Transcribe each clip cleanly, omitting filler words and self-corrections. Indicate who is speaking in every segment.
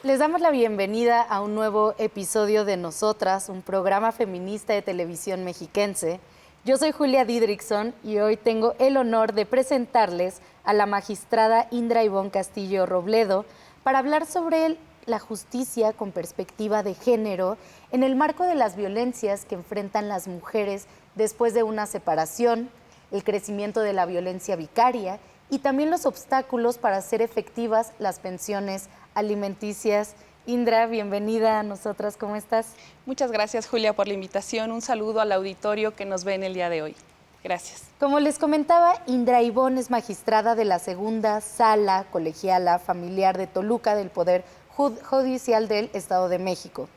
Speaker 1: Les damos la bienvenida a un nuevo episodio de Nosotras, un programa feminista de televisión mexiquense. Yo soy Julia Didrikson y hoy tengo el honor de presentarles a la magistrada Indra Ivonne Castillo Robledo para hablar sobre la justicia con perspectiva de género en el marco de las violencias que enfrentan las mujeres después de una separación, el crecimiento de la violencia vicaria y también los obstáculos para hacer efectivas las pensiones alimenticias. Indra, bienvenida a Nosotras, ¿cómo estás?
Speaker 2: Muchas gracias, Julia, por la invitación. Un saludo al auditorio que nos ve en el día de hoy. Gracias.
Speaker 1: Como les comentaba, Indra Ivonne es magistrada de la Segunda Sala Colegiala Familiar de Toluca del Poder Judicial del Estado de México.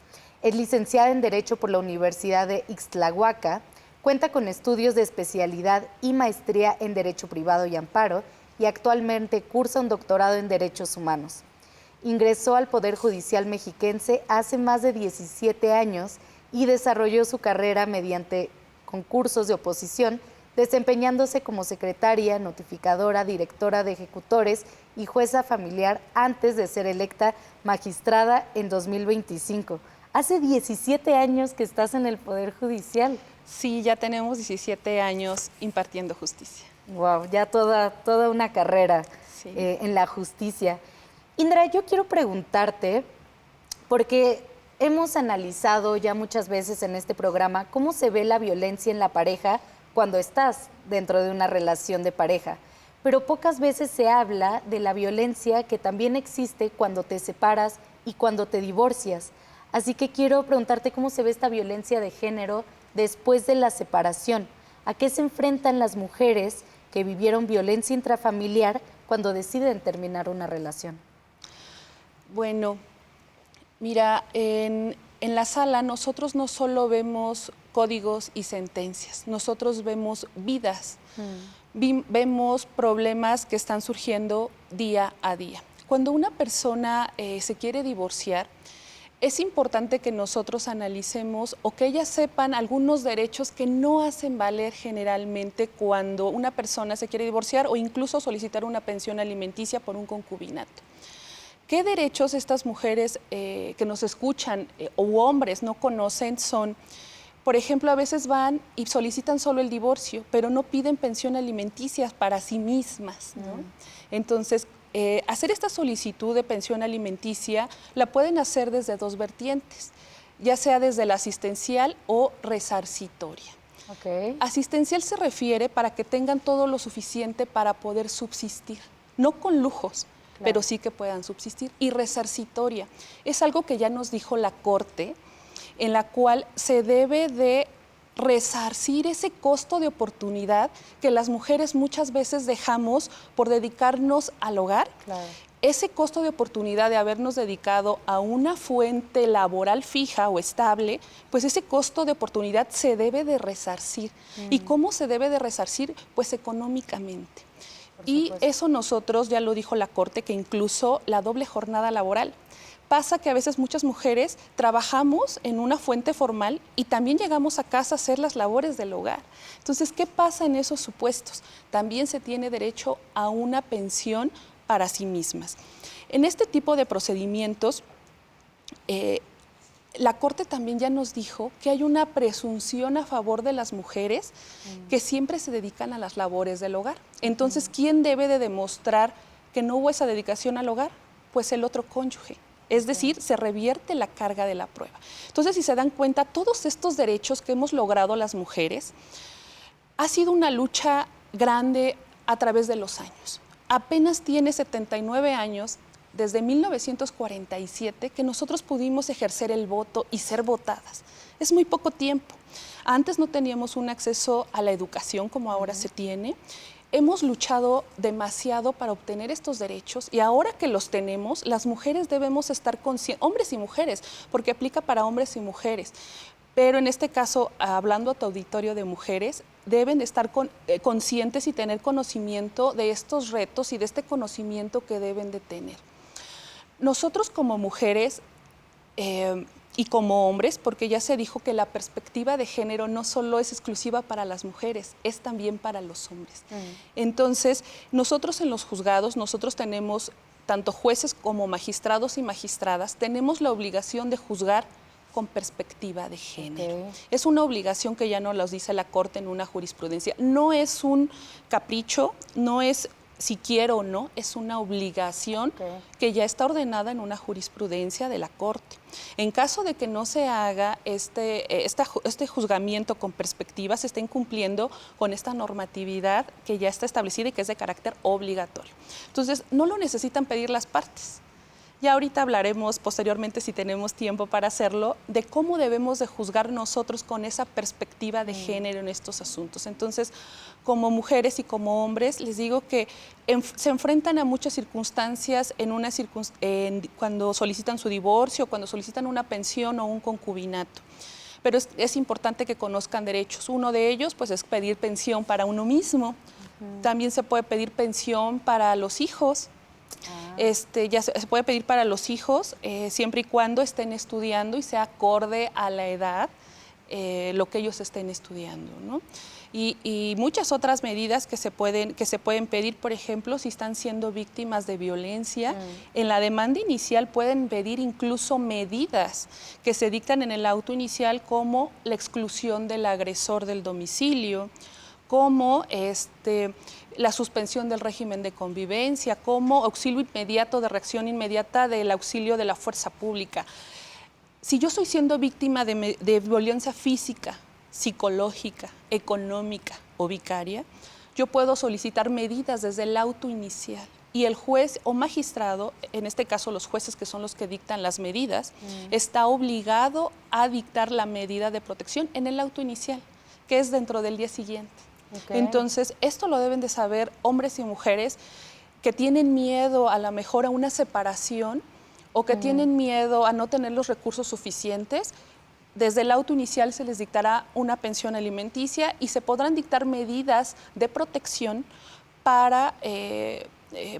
Speaker 1: Es licenciada en Derecho por la Universidad de Ixtlahuaca, cuenta con estudios de especialidad y maestría en Derecho Privado y Amparo y actualmente cursa un doctorado en Derechos Humanos. Ingresó al Poder Judicial mexiquense hace más de 17 años y desarrolló su carrera mediante concursos de oposición, desempeñándose como secretaria, notificadora, directora de ejecutores y jueza familiar antes de ser electa magistrada en 2025. Hace 17 años que estás en el Poder Judicial.
Speaker 2: Sí, ya tenemos 17 años impartiendo justicia.
Speaker 1: Wow, ya toda una carrera
Speaker 2: Sí.
Speaker 1: En la justicia. Indra, yo quiero preguntarte, porque hemos analizado ya muchas veces en este programa cómo se ve la violencia en la pareja cuando estás dentro de una relación de pareja, pero pocas veces se habla de la violencia que también existe cuando te separas y cuando te divorcias. Así que quiero preguntarte cómo se ve esta violencia de género después de la separación. ¿A qué se enfrentan las mujeres que vivieron violencia intrafamiliar cuando deciden terminar una relación?
Speaker 2: Bueno, mira, en la sala nosotros no solo vemos códigos y sentencias, nosotros vemos vidas, vemos problemas que están surgiendo día a día. Cuando una persona se quiere divorciar, es importante que nosotros analicemos o que ellas sepan algunos derechos que no hacen valer generalmente cuando una persona se quiere divorciar o incluso solicitar una pensión alimenticia por un concubinato. ¿Qué derechos estas mujeres que nos escuchan o hombres no conocen son? Por ejemplo, a veces van y solicitan solo el divorcio, pero no piden pensión alimenticia para sí mismas, ¿no? Entonces, hacer esta solicitud de pensión alimenticia la pueden hacer desde dos vertientes, ya sea desde la asistencial o resarcitoria.
Speaker 1: Okay.
Speaker 2: Asistencial se refiere para que tengan todo lo suficiente para poder subsistir, no con lujos, claro, pero sí que puedan subsistir. Y resarcitoria es algo que ya nos dijo la Corte, en la cual se debe de resarcir ese costo de oportunidad que las mujeres muchas veces dejamos por dedicarnos al hogar.
Speaker 1: Claro.
Speaker 2: Ese costo de oportunidad de habernos dedicado a una fuente laboral fija o estable, pues ese costo de oportunidad se debe de resarcir. ¿Y cómo se debe de resarcir? Pues económicamente. Y eso nosotros, ya lo dijo la Corte, que incluso la doble jornada laboral. Pasa que a veces muchas mujeres trabajamos en una fuente formal y también llegamos a casa a hacer las labores del hogar. Entonces, ¿qué pasa en esos supuestos? También se tiene derecho a una pensión para sí mismas. En este tipo de procedimientos, la Corte también ya nos dijo que hay una presunción a favor de las mujeres que siempre se dedican a las labores del hogar. Entonces, ¿quién debe de demostrar que no hubo esa dedicación al hogar? Pues el otro cónyuge. Es decir, se revierte la carga de la prueba. Entonces, si se dan cuenta, todos estos derechos que hemos logrado las mujeres ha sido una lucha grande a través de los años. Apenas tiene 79 años, desde 1947, que nosotros pudimos ejercer el voto y ser votadas. Es muy poco tiempo. Antes no teníamos un acceso a la educación como ahora se tiene. Hemos luchado demasiado para obtener estos derechos y ahora que los tenemos, las mujeres debemos estar conscientes, hombres y mujeres, porque aplica para hombres y mujeres. Pero en este caso, hablando a tu auditorio de mujeres, deben estar conscientes y tener conocimiento de estos retos y de este conocimiento que deben de tener. Nosotros como mujeres y como hombres, porque ya se dijo que la perspectiva de género no solo es exclusiva para las mujeres, es también para los hombres. Entonces, nosotros en los juzgados, nosotros tenemos tanto jueces como magistrados y magistradas, tenemos la obligación de juzgar con perspectiva de género.
Speaker 1: Ok.
Speaker 2: Es una obligación que ya nos lo dice la Corte en una jurisprudencia. No es un capricho, no es si quiero o no, es una obligación que ya está ordenada en una jurisprudencia de la Corte. En caso de que no se haga este juzgamiento con perspectiva, se está incumpliendo con esta normatividad que ya está establecida y que es de carácter obligatorio. Entonces, no lo necesitan pedir las partes. Ya ahorita hablaremos posteriormente, si tenemos tiempo para hacerlo, de cómo debemos de juzgar nosotros con esa perspectiva de género en estos asuntos. Entonces, como mujeres y como hombres, les digo que se enfrentan a muchas circunstancias cuando solicitan su divorcio, cuando solicitan una pensión o un concubinato. Pero es importante que conozcan derechos. Uno de ellos, pues, es pedir pensión para uno mismo. También se puede pedir pensión para los hijos. Ya se puede pedir para los hijos siempre y cuando estén estudiando y sea acorde a la edad lo que ellos estén estudiando, ¿no? Y muchas otras medidas que se pueden pedir, por ejemplo, si están siendo víctimas de violencia. En la demanda inicial pueden pedir incluso medidas que se dictan en el auto inicial, como la exclusión del agresor del domicilio, como la suspensión del régimen de convivencia, como auxilio inmediato de reacción inmediata del auxilio de la fuerza pública. Si yo estoy siendo víctima de violencia física, psicológica, económica o vicaria, yo puedo solicitar medidas desde el auto inicial. Y el juez o magistrado, en este caso los jueces que son los que dictan las medidas, está obligado a dictar la medida de protección en el auto inicial, que es dentro del día siguiente. Entonces, esto lo deben de saber hombres y mujeres que tienen miedo a lo mejor a una separación o que tienen miedo a no tener los recursos suficientes. Desde el auto inicial se les dictará una pensión alimenticia y se podrán dictar medidas de protección para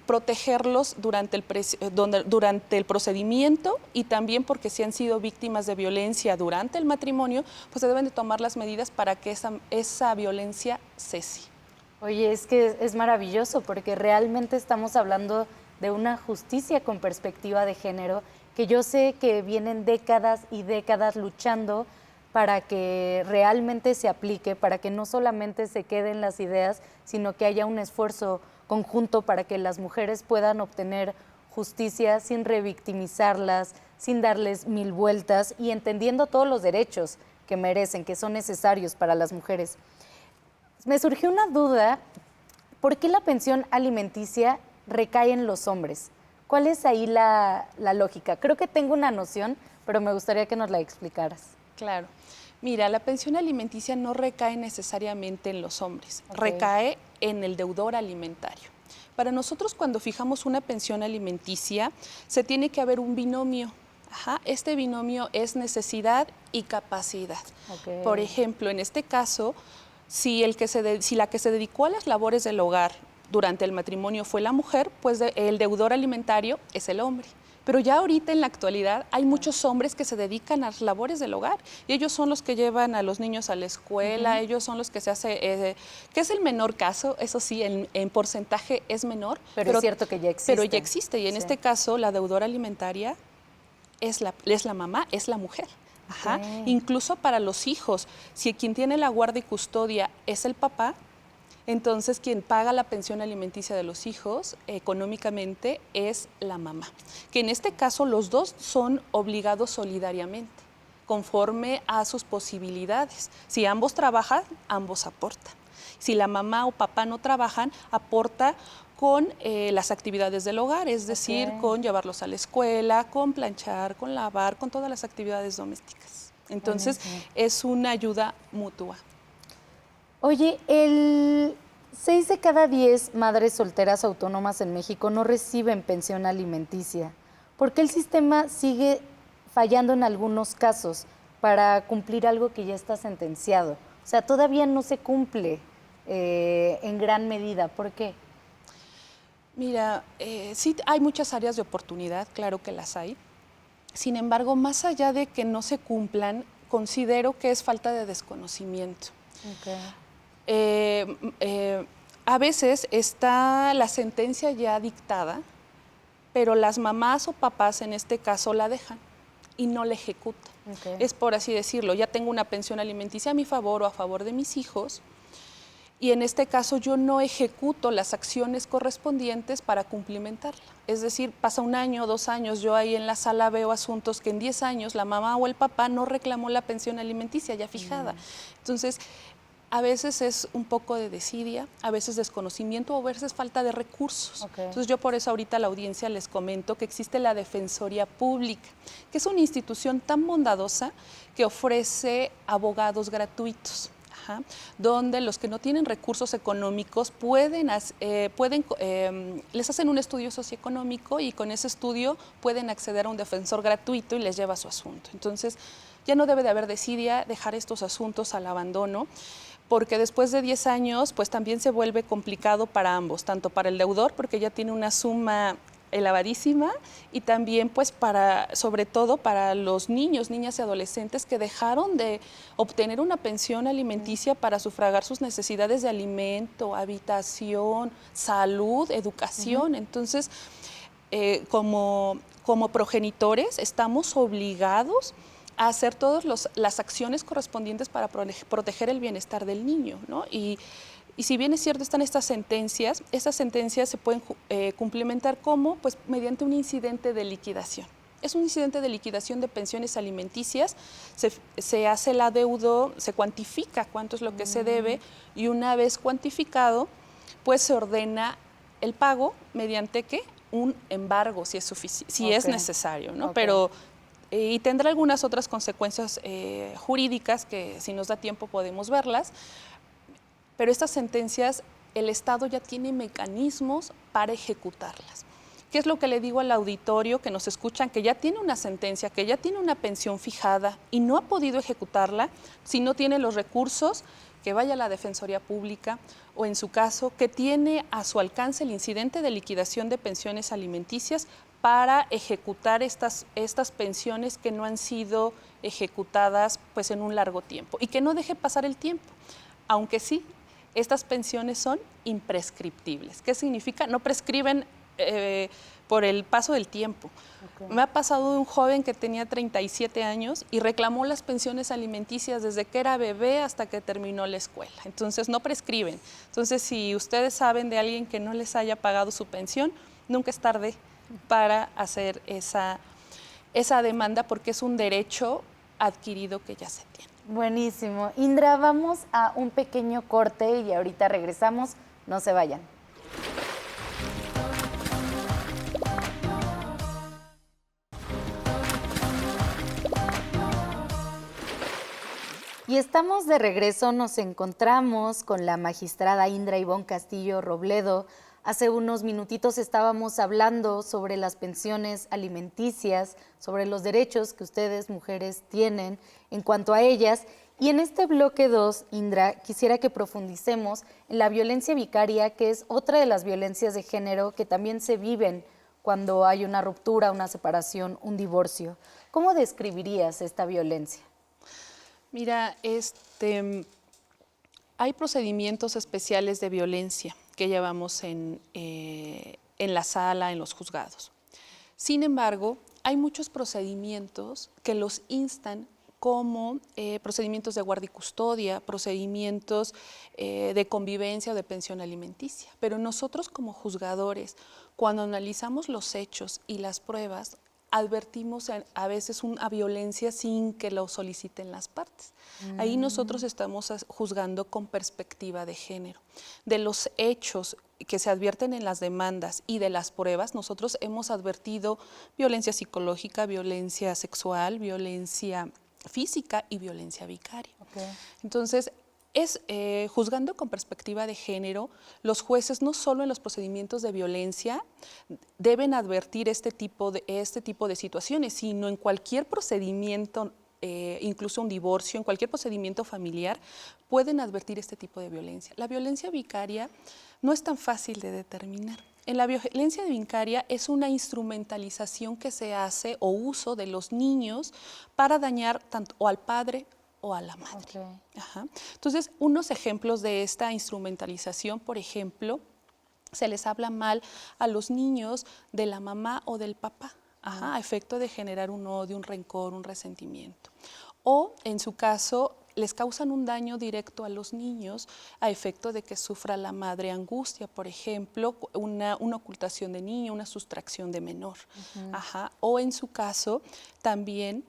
Speaker 2: protegerlos durante el procedimiento, y también porque si han sido víctimas de violencia durante el matrimonio, pues se deben de tomar las medidas para que esa violencia cese.
Speaker 1: Oye, es que es maravilloso porque realmente estamos hablando de una justicia con perspectiva de género, que yo sé que vienen décadas y décadas luchando para que realmente se aplique, para que no solamente se queden las ideas, sino que haya un esfuerzo conjunto para que las mujeres puedan obtener justicia sin revictimizarlas, sin darles mil vueltas y entendiendo todos los derechos que merecen, que son necesarios para las mujeres. Me surgió una duda, ¿por qué la pensión alimenticia recae en los hombres? ¿Cuál es ahí la lógica? Creo que tengo una noción, pero me gustaría que nos la explicaras.
Speaker 2: Claro. Mira, la pensión alimenticia no recae necesariamente en los hombres, recae en el deudor alimentario. Para nosotros, cuando fijamos una pensión alimenticia, se tiene que haber un binomio. Este binomio es necesidad y capacidad. Por ejemplo, en este caso, si la que se dedicó a las labores del hogar durante el matrimonio fue la mujer, pues el deudor alimentario es el hombre. Pero ya ahorita en la actualidad hay muchos hombres que se dedican a las labores del hogar y ellos son los que llevan a los niños a la escuela, ellos son los que se hace, que es el menor caso, eso sí, en porcentaje es menor.
Speaker 1: Pero es cierto que ya existe.
Speaker 2: Pero ya existe y en este caso la deudora alimentaria es la mamá, es la mujer. Incluso para los hijos, si quien tiene la guardia y custodia es el papá, entonces quien paga la pensión alimenticia de los hijos económicamente es la mamá, que en este caso los dos son obligados solidariamente, conforme a sus posibilidades. Si ambos trabajan, ambos aportan. Si la mamá o papá no trabajan, aporta con las actividades del hogar, es decir, con llevarlos a la escuela, con planchar, con lavar, con todas las actividades domésticas. Entonces, es una ayuda mutua.
Speaker 1: Oye, 6 de cada 10 madres solteras autónomas en México no reciben pensión alimenticia. ¿Por qué el sistema sigue fallando en algunos casos para cumplir algo que ya está sentenciado? O sea, todavía no se cumple en gran medida. ¿Por qué?
Speaker 2: Mira, sí hay muchas áreas de oportunidad, claro que las hay. Sin embargo, más allá de que no se cumplan, considero que es falta de desconocimiento. A veces está la sentencia ya dictada pero las mamás o papás en este caso la dejan y no la ejecutan.
Speaker 1: Ok.
Speaker 2: Es por así decirlo, ya tengo una pensión alimenticia a mi favor o a favor de mis hijos, y en este caso yo no ejecuto las acciones correspondientes para cumplimentarla. Es decir, pasa 1 año, 2 años, yo ahí en la sala veo asuntos que en 10 años la mamá o el papá no reclamó la pensión alimenticia ya fijada. Entonces, a veces es un poco de desidia, a veces desconocimiento o a veces falta de recursos.
Speaker 1: Ok.
Speaker 2: Entonces yo por eso ahorita a la audiencia les comento que existe la Defensoría Pública, que es una institución tan bondadosa que ofrece abogados gratuitos. Ajá, donde los que no tienen recursos económicos les hacen un estudio socioeconómico y con ese estudio pueden acceder a un defensor gratuito y les lleva su asunto. Entonces, ya no debe de haber desidia dejar estos asuntos al abandono, porque después de 10 años, pues también se vuelve complicado para ambos, tanto para el deudor, porque ya tiene una suma elevadísima, y también pues sobre todo para los niños, niñas y adolescentes que dejaron de obtener una pensión alimenticia para sufragar sus necesidades de alimento, habitación, salud, educación. Entonces, como progenitores estamos obligados a hacer todas las acciones correspondientes para proteger el bienestar del niño, ¿no? Y si bien es cierto, están estas sentencias se pueden cumplimentar como, pues, mediante un incidente de liquidación. Es un incidente de liquidación de pensiones alimenticias, se hace el adeudo, se cuantifica cuánto es lo que se debe, y una vez cuantificado, pues se ordena el pago mediante ¿qué? Un embargo, si es necesario, ¿no? Pero y tendrá algunas otras consecuencias jurídicas que si nos da tiempo podemos verlas. Pero estas sentencias, el Estado ya tiene mecanismos para ejecutarlas. ¿Qué es lo que le digo al auditorio que nos escuchan, que ya tiene una sentencia, que ya tiene una pensión fijada y no ha podido ejecutarla? Si no tiene los recursos, que vaya a la Defensoría Pública, o en su caso, que tiene a su alcance el incidente de liquidación de pensiones alimenticias para ejecutar estas pensiones que no han sido ejecutadas, pues, en un largo tiempo, y que no deje pasar el tiempo, aunque sí. Estas pensiones son imprescriptibles. ¿Qué significa? No prescriben por el paso del tiempo. Me ha pasado de un joven que tenía 37 años y reclamó las pensiones alimenticias desde que era bebé hasta que terminó la escuela. Entonces, no prescriben. Entonces, si ustedes saben de alguien que no les haya pagado su pensión, nunca es tarde para hacer esa demanda, porque es un derecho adquirido que ya se tiene.
Speaker 1: Buenísimo. Indra, vamos a un pequeño corte y ahorita regresamos. No se vayan. Y estamos de regreso, nos encontramos con la magistrada Indra Ivonne Castillo Robledo. Hace unos minutitos estábamos hablando sobre las pensiones alimenticias, sobre los derechos que ustedes, mujeres, tienen en cuanto a ellas. Y en este bloque 2, Indra, quisiera que profundicemos en la violencia vicaria, que es otra de las violencias de género que también se viven cuando hay una ruptura, una separación, un divorcio. ¿Cómo describirías esta violencia?
Speaker 2: Mira, hay procedimientos especiales de violencia que llevamos en la sala, en los juzgados. Sin embargo, hay muchos procedimientos que los instan, como procedimientos de guardia y custodia, procedimientos de convivencia o de pensión alimenticia. Pero nosotros como juzgadores, cuando analizamos los hechos y las pruebas, advertimos a veces una violencia sin que lo soliciten las partes. Ahí nosotros estamos juzgando con perspectiva de género. De los hechos que se advierten en las demandas y de las pruebas, nosotros hemos advertido violencia psicológica, violencia sexual, violencia física y violencia vicaria. Entonces, juzgando con perspectiva de género, los jueces no solo en los procedimientos de violencia deben advertir este tipo de situaciones, sino en cualquier procedimiento, incluso un divorcio, en cualquier procedimiento familiar, pueden advertir este tipo de violencia. La violencia vicaria no es tan fácil de determinar. En la violencia vicaria es una instrumentalización que se hace o uso de los niños para dañar tanto o al padre o a la madre. Entonces, unos ejemplos de esta instrumentalización, por ejemplo, se les habla mal a los niños de la mamá o del papá, a efecto de generar un odio, un rencor, un resentimiento. O, en su caso, les causan un daño directo a los niños a efecto de que sufra la madre angustia, por ejemplo, una ocultación de niño, una sustracción de menor. O, en su caso, también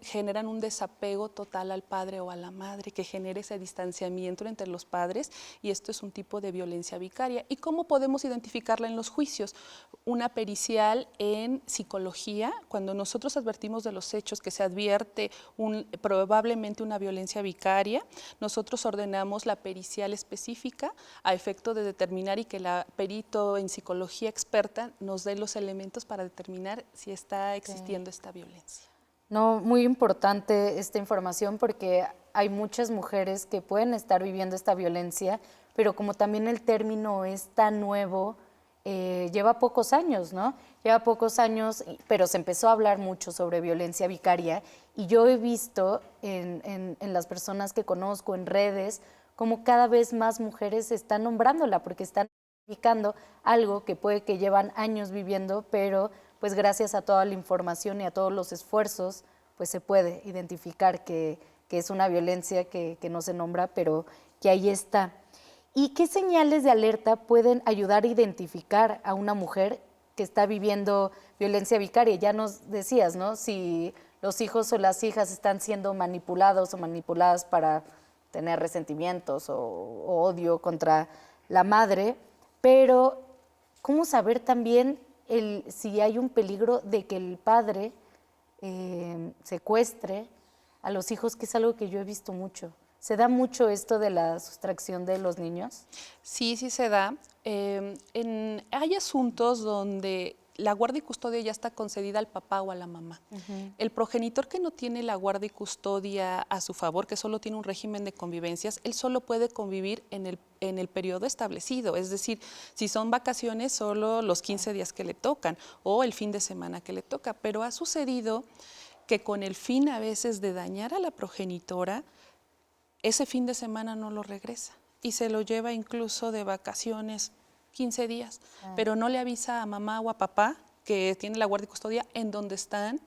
Speaker 2: generan un desapego total al padre o a la madre, que genera ese distanciamiento entre los padres, y esto es un tipo de violencia vicaria. ¿Y cómo podemos identificarla en los juicios? Una pericial en psicología, cuando nosotros advertimos de los hechos que se advierte probablemente una violencia vicaria, nosotros ordenamos la pericial específica a efecto de determinar y que la perito en psicología experta nos dé los elementos para determinar si está existiendo esta violencia.
Speaker 1: No, muy importante esta información porque hay muchas mujeres que pueden estar viviendo esta violencia, pero como también el término es tan nuevo, lleva pocos años, ¿no? Lleva pocos años, pero se empezó a hablar mucho sobre violencia vicaria y yo he visto en las personas que conozco, en redes, como cada vez más mujeres están nombrándola porque están identificando algo que puede que llevan años viviendo, pero pues gracias a toda la información y a todos los esfuerzos, pues se puede identificar que es una violencia que no se nombra, pero que ahí está. ¿Y qué señales de alerta pueden ayudar a identificar a una mujer que está viviendo violencia vicaria? Ya nos decías, ¿no? Si los hijos o las hijas están siendo manipulados o manipuladas para tener resentimientos o odio contra la madre, pero ¿cómo saber también si hay un peligro de que el padre secuestre a los hijos, que es algo que yo he visto mucho? ¿Se da mucho esto de la sustracción de los niños?
Speaker 2: Sí, sí se da. Hay asuntos donde la guardia y custodia ya está concedida al papá o a la mamá. El progenitor que no tiene la guardia y custodia a su favor, que solo tiene un régimen de convivencias, él solo puede convivir en el periodo establecido. Es decir, si son vacaciones, solo los 15 días que le tocan o el fin de semana que le toca. Pero ha sucedido que con el fin a veces de dañar a la progenitora, ese fin de semana no lo regresa y se lo lleva incluso de vacaciones 15 días, pero no le avisa a mamá o a papá que tiene la guardia y custodia en dónde están,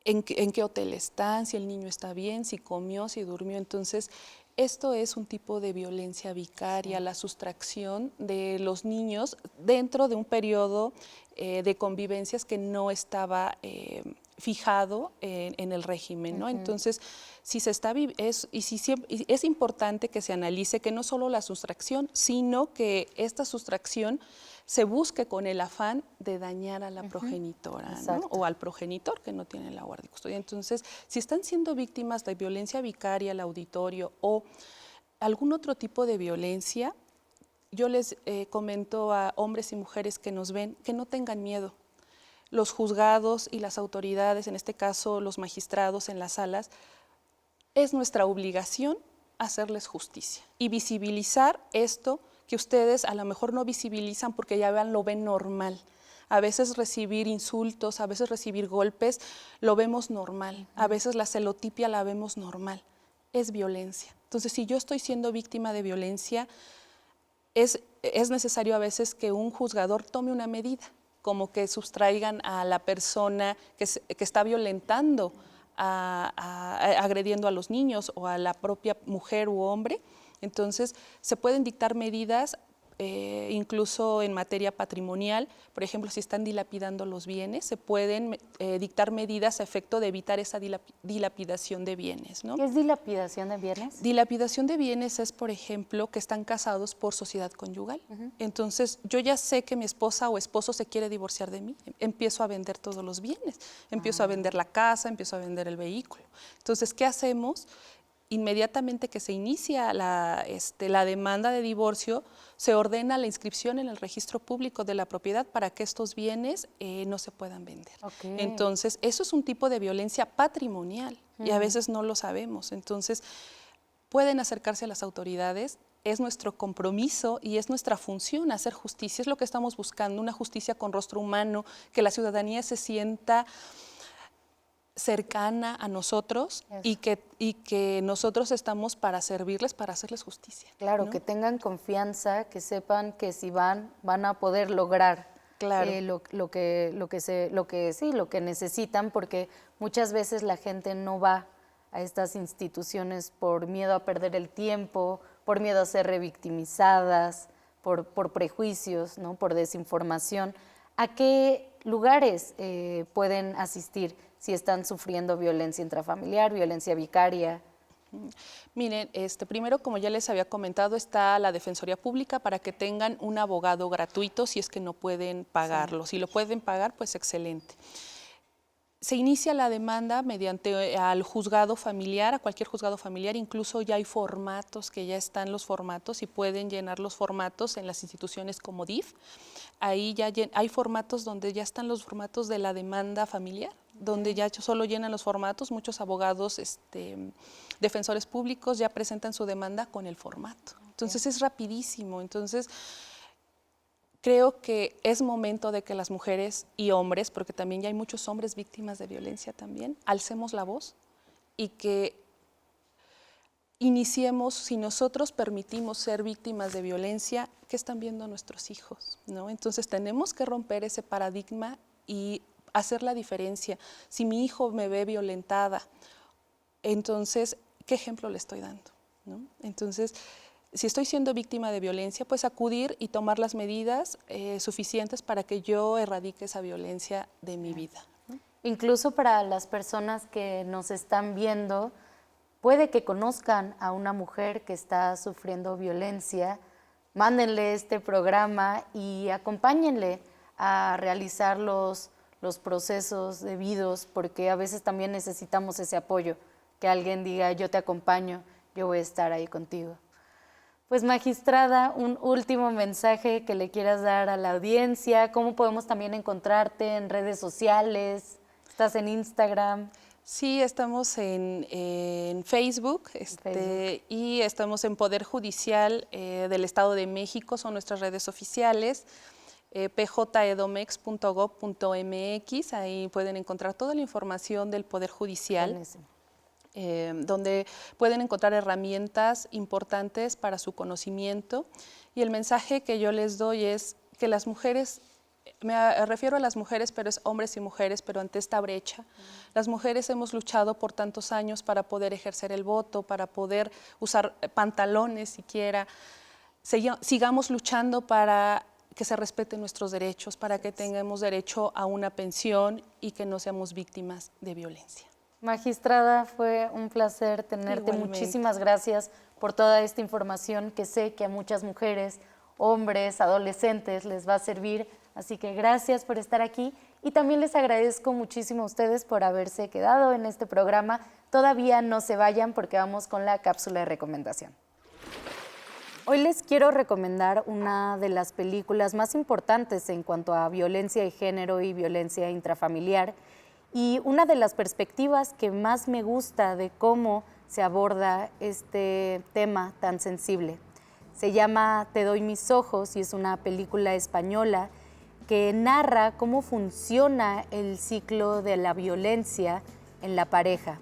Speaker 2: en qué hotel están, si el niño está bien, si comió, si durmió. Entonces, esto es un tipo de violencia vicaria, la sustracción de los niños dentro de un periodo de convivencias que no estaba fijado en el régimen, ¿no? Entonces, es importante que se analice que no solo la sustracción, sino que esta sustracción se busque con el afán de dañar a la progenitora, ¿no? O al progenitor que no tiene la guardia y custodia. Entonces, si están siendo víctimas de violencia vicaria al auditorio o algún otro tipo de violencia, yo les comento a hombres y mujeres que nos ven que no tengan miedo. Los juzgados y las autoridades, en este caso los magistrados en las salas, es nuestra obligación hacerles justicia y visibilizar esto que ustedes a lo mejor no visibilizan porque ya lo ven normal. A veces recibir insultos, a veces recibir golpes, lo vemos normal. A veces la celotipia la vemos normal. Es violencia. Entonces, si yo estoy siendo víctima de violencia, es necesario a veces que un juzgador tome una medida, como que sustraigan a la persona que está violentando, agrediendo a los niños o a la propia mujer u hombre. Entonces, se pueden dictar medidas incluso en materia patrimonial. Por ejemplo, si están dilapidando los bienes, se pueden dictar medidas a efecto de evitar esa dilapidación de bienes, ¿no?
Speaker 1: ¿Qué es dilapidación de bienes?
Speaker 2: Dilapidación de bienes es, por ejemplo, que están casados por sociedad conyugal. Entonces, yo ya sé que mi esposa o esposo se quiere divorciar de mí, empiezo a vender todos los bienes, empiezo a vender la casa, empiezo a vender el vehículo. Entonces, ¿qué hacemos? Inmediatamente que se inicia la demanda de divorcio, se ordena la inscripción en el registro público de la propiedad para que estos bienes no se puedan vender. Entonces, eso es un tipo de violencia patrimonial y a veces no lo sabemos. Entonces, pueden acercarse a las autoridades. Es nuestro compromiso y es nuestra función hacer justicia. Es lo que estamos buscando, una justicia con rostro humano, que la ciudadanía se sienta cercana a nosotros y que nosotros estamos para servirles, para hacerles justicia.
Speaker 1: Claro,
Speaker 2: ¿no?
Speaker 1: que tengan confianza, que sepan que si van a poder lograr
Speaker 2: Claro.
Speaker 1: lo que necesitan, porque muchas veces la gente no va a estas instituciones por miedo a perder el tiempo, por miedo a ser revictimizadas, por prejuicios, ¿no? Por desinformación. ¿A qué lugares pueden asistir si están sufriendo violencia intrafamiliar, violencia vicaria?
Speaker 2: Miren, primero, como ya les había comentado, está la Defensoría Pública para que tengan un abogado gratuito si es que no pueden pagarlo. Sí. Si lo pueden pagar, pues excelente. Se inicia la demanda mediante al juzgado familiar, a cualquier juzgado familiar, incluso ya hay formatos, que ya están los formatos y pueden llenar los formatos en las instituciones como DIF. Ahí ya hay formatos donde ya están los formatos de la demanda familiar, donde ya solo llenan los formatos, muchos abogados, defensores públicos ya presentan su demanda con el formato. Entonces es rapidísimo, entonces creo que es momento de que las mujeres y hombres, porque también ya hay muchos hombres víctimas de violencia también, alcemos la voz y que iniciemos, si nosotros permitimos ser víctimas de violencia, ¿qué están viendo nuestros hijos? ¿No? Entonces tenemos que romper ese paradigma y hacer la diferencia. Si mi hijo me ve violentada, entonces, ¿qué ejemplo le estoy dando? ¿No? Entonces, si estoy siendo víctima de violencia, pues acudir y tomar las medidas suficientes para que yo erradique esa violencia de mi vida, ¿no?
Speaker 1: Incluso para las personas que nos están viendo, puede que conozcan a una mujer que está sufriendo violencia, mándenle este programa y acompáñenle a realizar los procesos debidos, porque a veces también necesitamos ese apoyo, que alguien diga, yo te acompaño, yo voy a estar ahí contigo. Pues magistrada, un último mensaje que le quieras dar a la audiencia, ¿cómo podemos también encontrarte en redes sociales? ¿Estás en Instagram?
Speaker 2: Sí, estamos en Facebook, y estamos en Poder Judicial del Estado de México, son nuestras redes oficiales, pjedomex.gov.mx, ahí pueden encontrar toda la información del Poder Judicial, donde pueden encontrar herramientas importantes para su conocimiento. Y el mensaje que yo les doy es que las mujeres, me refiero a las mujeres, pero es hombres y mujeres, pero ante esta brecha, las mujeres hemos luchado por tantos años para poder ejercer el voto, para poder usar pantalones siquiera. Sigamos luchando para que se respeten nuestros derechos, para que tengamos derecho a una pensión y que no seamos víctimas de violencia.
Speaker 1: Magistrada, fue un placer tenerte.
Speaker 2: Igualmente.
Speaker 1: Muchísimas gracias por toda esta información que sé que a muchas mujeres, hombres, adolescentes les va a servir. Así que gracias por estar aquí y también les agradezco muchísimo a ustedes por haberse quedado en este programa. Todavía no se vayan porque vamos con la cápsula de recomendación. Hoy les quiero recomendar una de las películas más importantes en cuanto a violencia de género y violencia intrafamiliar y una de las perspectivas que más me gusta de cómo se aborda este tema tan sensible. Se llama Te doy mis ojos y es una película española que narra cómo funciona el ciclo de la violencia en la pareja.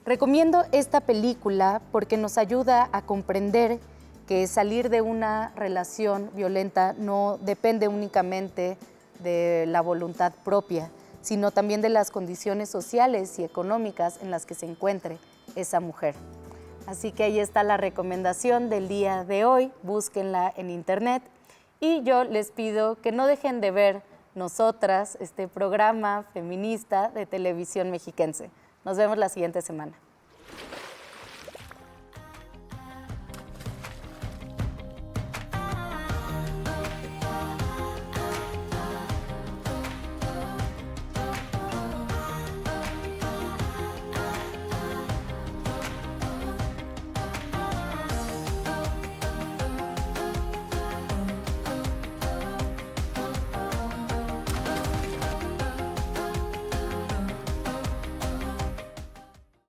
Speaker 1: Recomiendo esta película porque nos ayuda a comprender que salir de una relación violenta no depende únicamente de la voluntad propia, sino también de las condiciones sociales y económicas en las que se encuentre esa mujer. Así que ahí está la recomendación del día de hoy, búsquenla en internet y yo les pido que no dejen de ver Nosotras, este programa feminista de televisión mexiquense. Nos vemos la siguiente semana.